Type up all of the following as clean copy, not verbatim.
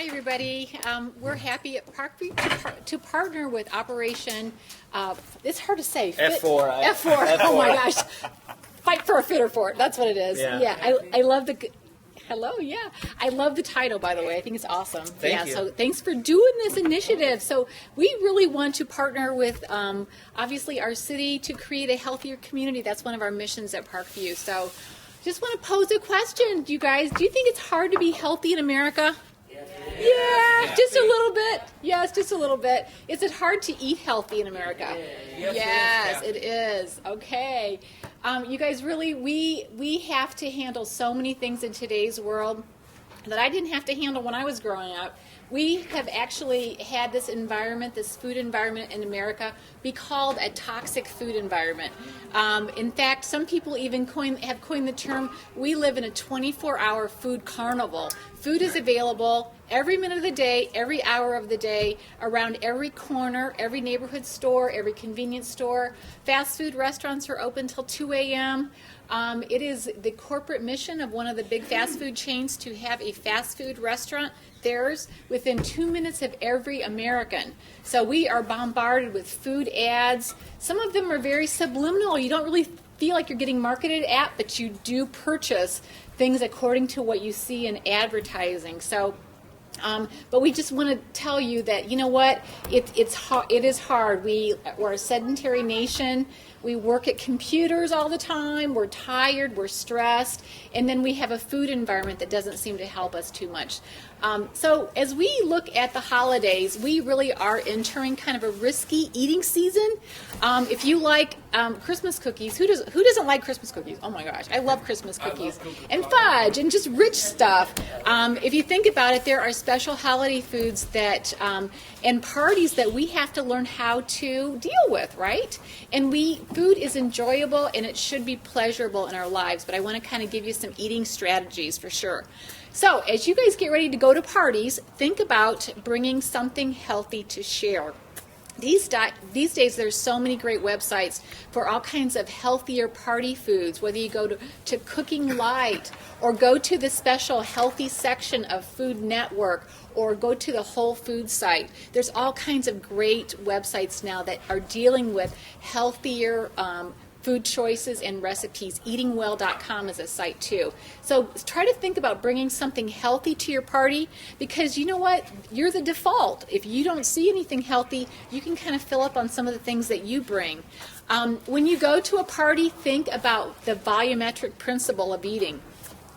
everybody. We're happy at Parkview to partner with Operation, it's hard to say. F4. F4. Oh my gosh. Fight for a fitter for it. That's what it is. Yeah. I love the... Hello, yeah. I love the title, by the way. I think it's awesome. Thank you. So thanks for doing this initiative. So we really want to partner with, obviously, our city to create a healthier community. That's one of our missions at Parkview. So just want to pose a question, you guys. Do you think it's hard to be healthy in America? Yeah, just a little bit. Yes, just a little bit. Is it hard to eat healthy in America? Yes, it is. Okay. You guys, really, we have to handle so many things in today's world that I didn't have to handle when I was growing up. We have actually had this environment, this food environment in America, be called a toxic food environment. In fact, some people even have coined the term, we live in a 24-hour food carnival. Food is available every minute of the day, every hour of the day, around every corner, every neighborhood store, every convenience store. Fast food restaurants are open till 2 a.m. It is the corporate mission of one of the big fast food chains to have a fast food restaurant, theirs, within 2 minutes of every American. So we are bombarded with food ads. Some of them are very subliminal. You don't really feel like you're getting marketed at, but you do purchase things according to what you see in advertising. So but we just want to tell you that, you know what, it is hard. We're a sedentary nation. We work at computers all the time. We're tired. We're stressed. And then we have a food environment that doesn't seem to help us too much. So as we look at the holidays, we really are entering kind of a risky eating season. If you like Christmas cookies, who doesn't like Christmas cookies? Oh my gosh, I love Christmas cookies. And fudge and just rich stuff. If you think about it, there are special holiday foods that and parties that we have to learn how to deal with, right? And food is enjoyable and it should be pleasurable in our lives, but I want to kind of give you some eating strategies for sure. So as you guys get ready to go to parties, think about bringing something healthy to share. These days, there's so many great websites for all kinds of healthier party foods, whether you go to Cooking Light or go to the special healthy section of Food Network or go to the Whole Foods site. There's all kinds of great websites now that are dealing with healthier food choices and recipes. Eatingwell.com is a site too. So try to think about bringing something healthy to your party, because you know what? You're the default. If you don't see anything healthy, you can kind of fill up on some of the things that you bring. When you go to a party, think about the volumetric principle of eating,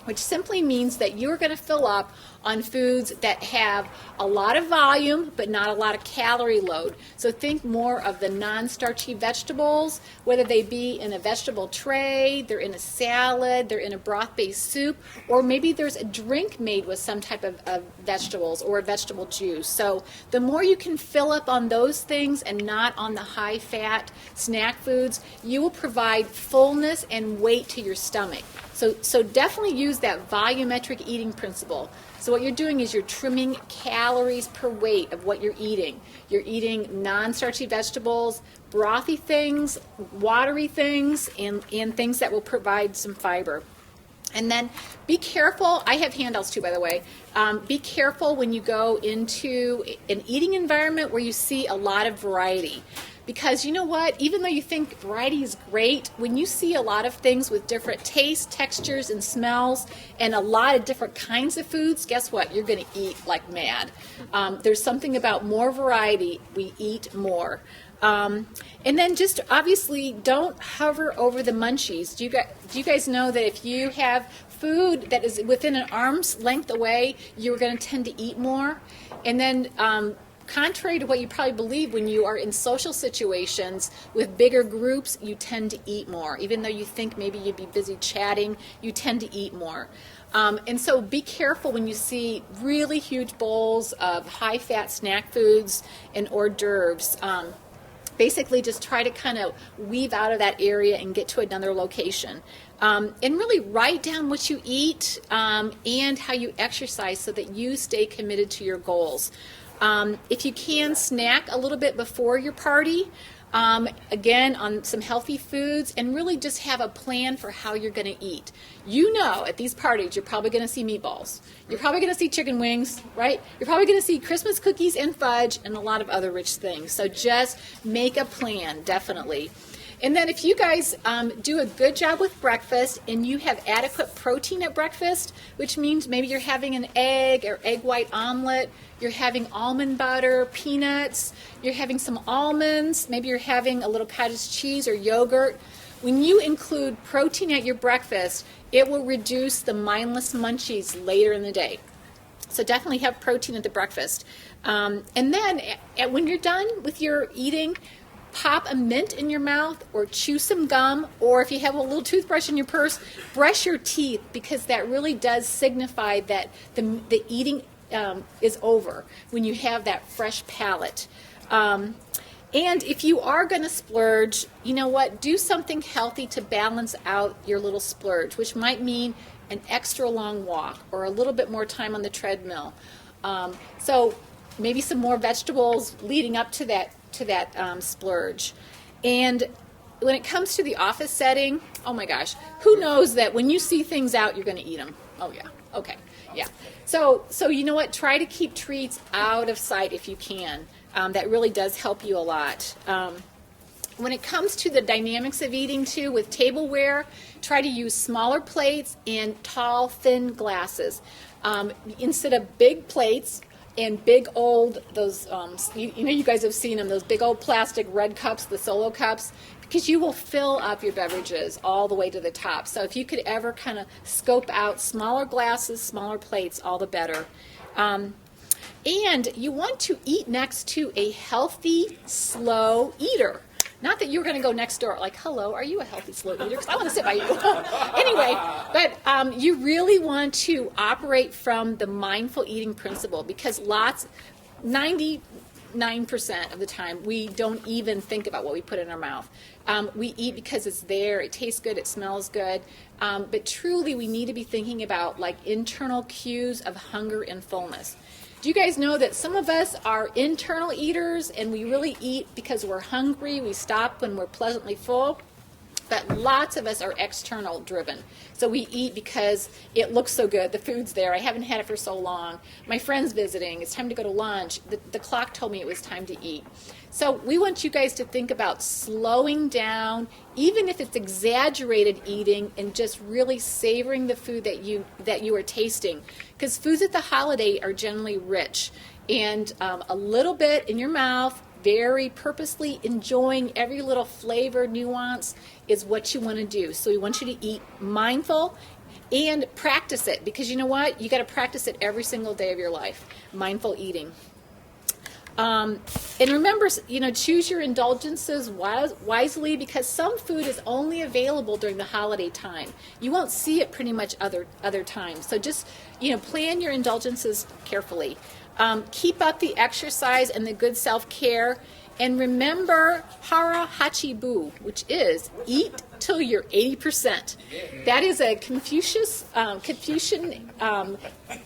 which simply means that you're going to fill up on foods that have a lot of volume but not a lot of calorie load. So think more of the non-starchy vegetables, whether they be in a vegetable tray, they're in a salad, they're in a broth-based soup, or maybe there's a drink made with some type of vegetables or a vegetable juice. So the more you can fill up on those things and not on the high-fat snack foods, you will provide fullness and weight to your stomach. So definitely use that volumetric eating principle. So what you're doing is you're trimming calories per weight of what you're eating. You're eating non-starchy vegetables, brothy things, watery things, and things that will provide some fiber. And then be careful. I have handouts too, by the way. Be careful when you go into an eating environment where you see a lot of variety. Because you know what, even though you think variety is great, when you see a lot of things with different tastes, textures, and smells, and a lot of different kinds of foods, guess what? You're going to eat like mad. There's something about more variety. We eat more. And then just obviously don't hover over the munchies. Do you guys know that if you have food that is within an arm's length away, you're going to tend to eat more? And then contrary to what you probably believe, when you are in social situations with bigger groups, you tend to eat more. Even though you think maybe you'd be busy chatting, you tend to eat more. And so be careful when you see really huge bowls of high-fat snack foods and hors d'oeuvres. Basically, just try to kind of weave out of that area and get to another location. And really write down what you eat and how you exercise so that you stay committed to your goals. If you can, snack a little bit before your party. Again, on some healthy foods, and really just have a plan for how you're going to eat. You know, at these parties, you're probably going to see meatballs. You're probably going to see chicken wings, right? You're probably going to see Christmas cookies and fudge and a lot of other rich things. So just make a plan, definitely. And then if you guys do a good job with breakfast and you have adequate protein at breakfast, which means maybe you're having an egg or egg white omelet, you're having almond butter, peanuts, you're having some almonds, maybe you're having a little cottage cheese or yogurt. When you include protein at your breakfast, it will reduce the mindless munchies later in the day. So definitely have protein at the breakfast. And then when you're done with your eating, pop a mint in your mouth or chew some gum, or if you have a little toothbrush in your purse, brush your teeth, because that really does signify that the eating is over when you have that fresh palate. And if you are going to splurge, you know what, do something healthy to balance out your little splurge, which might mean an extra long walk or a little bit more time on the treadmill. So maybe some more vegetables leading up to that splurge. And when it comes to the office setting, oh my gosh, who knows that when you see things out, you're going to eat them? Oh yeah, okay, yeah. So you know what? Try to keep treats out of sight if you can. That really does help you a lot. When it comes to the dynamics of eating too, with tableware, try to use smaller plates and tall, thin glasses instead of big plates. And big old, those, you know, you guys have seen them, those big old plastic red cups, the Solo cups, because you will fill up your beverages all the way to the top. So if you could ever kind of scope out smaller glasses, smaller plates, all the better. And you want to eat next to a healthy, slow eater. Not that you're going to go next door like, hello, are you a healthy, slow eater? Because I want to sit by you. Anyway, but you really want to operate from the mindful eating principle, because 99% of the time, we don't even think about what we put in our mouth. We eat because it's there, it tastes good, it smells good. But truly, we need to be thinking about like internal cues of hunger and fullness. Do you guys know that some of us are internal eaters and we really eat because we're hungry? We stop when we're pleasantly full. But lots of us are external driven. So we eat because it looks so good. The food's there. I haven't had it for so long. My friend's visiting. It's time to go to lunch. The clock told me it was time to eat. So we want you guys to think about slowing down, even if it's exaggerated eating, and just really savoring the food that you are tasting. Because foods at the holiday are generally rich. And a little bit in your mouth, very purposely enjoying every little flavor nuance is what you want to do. So we want you to eat mindful and practice it, because you know what? You got to practice it every single day of your life. Mindful eating. And remember, you know, choose your indulgences wisely, because some food is only available during the holiday time. You won't see it pretty much other times. So just, you know, plan your indulgences carefully. Keep up the exercise and the good self-care. And remember Hara Hachibu, which is eat till you're 80%. That is a Confucian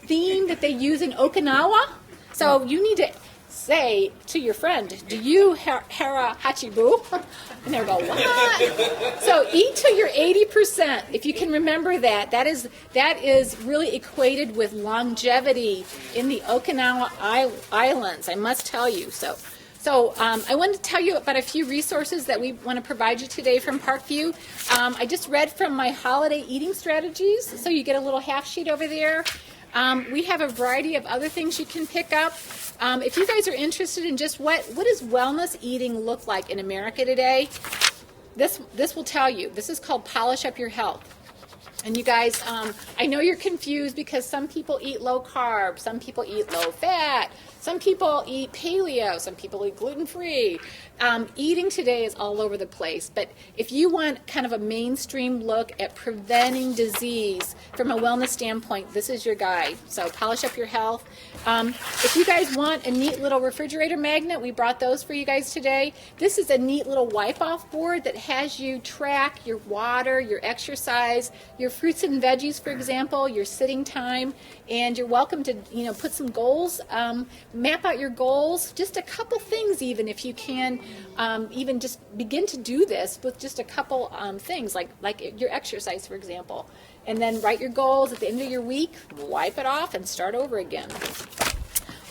theme that they use in Okinawa. So you need to say to your friend, do you Hara Hachibu? And they'll go, what? So eat till you're 80%. If you can remember that, that is really equated with longevity in the Okinawa Islands, I must tell you. So I wanted to tell you about a few resources that we want to provide you today from Parkview. I just read from my holiday eating strategies, so you get a little half sheet over there. We have a variety of other things you can pick up. If you guys are interested in just what does wellness eating look like in America today, this will tell you. This is called Polish Up Your Health. And you guys, I know you're confused because some people eat low carb, some people eat low fat, some people eat paleo, some people eat gluten-free. Eating today is all over the place, but if you want kind of a mainstream look at preventing disease from a wellness standpoint, this is your guide. So Polish Up Your Health. If you guys want a neat little refrigerator magnet, we brought those for you guys today. This is a neat little wipe-off board that has you track your water, your exercise, your fruits and veggies, for example, your sitting time, and you're welcome to put some goals map out your goals, just a couple things even if you can, even just begin to do this with just a couple things like your exercise, for example. And then write your goals at the end of your week, wipe it off, and start over again.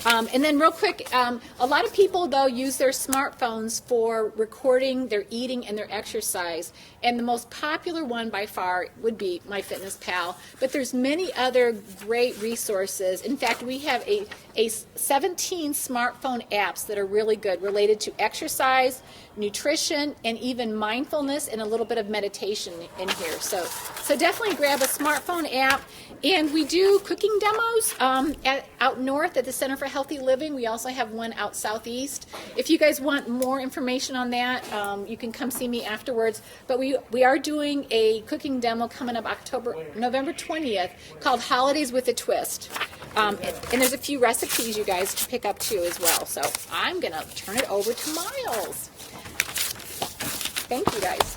And then real quick, a lot of people, though, use their smartphones for recording their eating and their exercise. And the most popular one by far would be MyFitnessPal. But there's many other great resources. In fact, we have a 17 smartphone apps that are really good related to exercise, nutrition, and even mindfulness and a little bit of meditation in here. So definitely grab a smartphone app. And we do cooking demos out north at the Center for Healthy Living. We also have one out southeast. If you guys want more information on that, you can come see me afterwards. But we are doing a cooking demo coming up November 20th called Holidays with a Twist. And there's a few recipes you guys to pick up too as well. So I'm going to turn it over to Miles. Thank you guys.